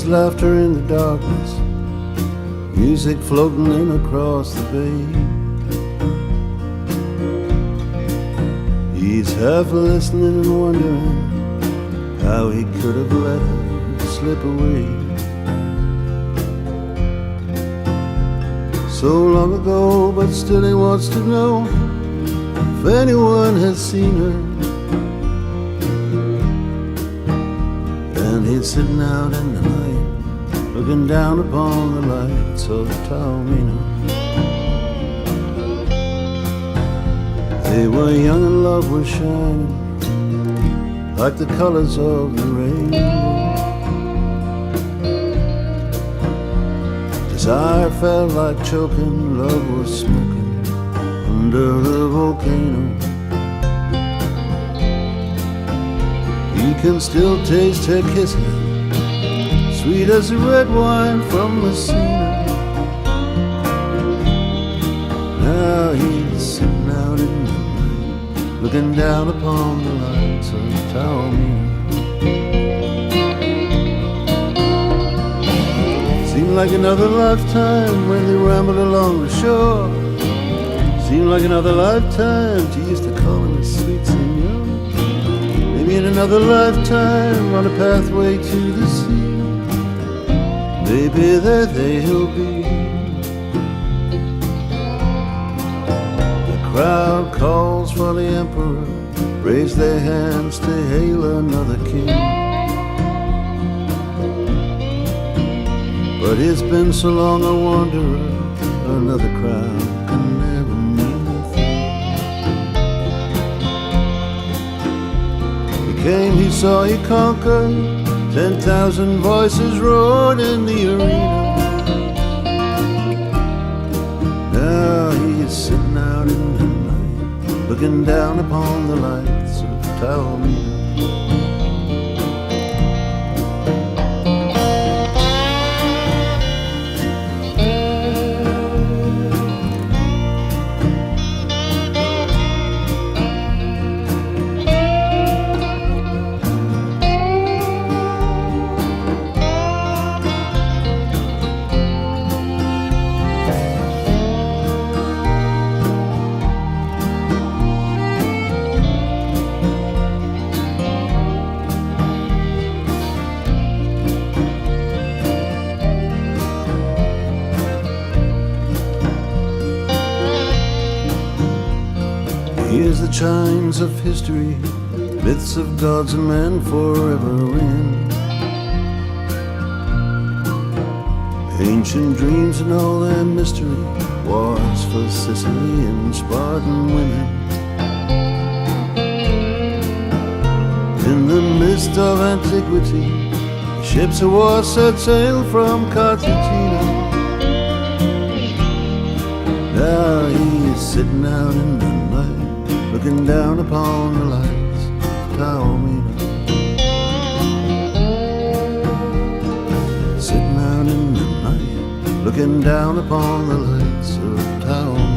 There's laughter in the darkness, music floating in across the bay. He's half listening and wondering how he could have let her slip away. So long ago, but still he wants to know if anyone has seen her. And he's sitting out in the night, looking down upon the lights of Taormina. They were young and love was shining like the colors of the rainbow. Desire felt like choking, love was smoking under the volcano. He can still taste her kisses, sweet as the red wine from Messina. Now he's sitting out in the night, looking down upon the lights of Taormina. Seemed like another lifetime when they rambled along the shore. Seemed like another lifetime she used to call him a sweet senor. Maybe in another lifetime on a pathway to the sea, maybe there they'll be. The crowd calls for the emperor, raise their hands to hail another king. But it's been so long a wanderer, another crowd can never mean a thing. He came, he saw, he conquered, 10,000 voices roared in the arena. Now he is sitting out in the night, looking down upon the lights of Taormina. Here's the chimes of history, myths of gods and men forever in. Ancient dreams and all their mystery, wars for Sicily and Spartan women. In the mist of antiquity, ships of war set sail from Cartagena. Now he is sitting out in the night, looking down upon the lights of Taormina. Sitting out in the night, looking down upon the lights of Taormina.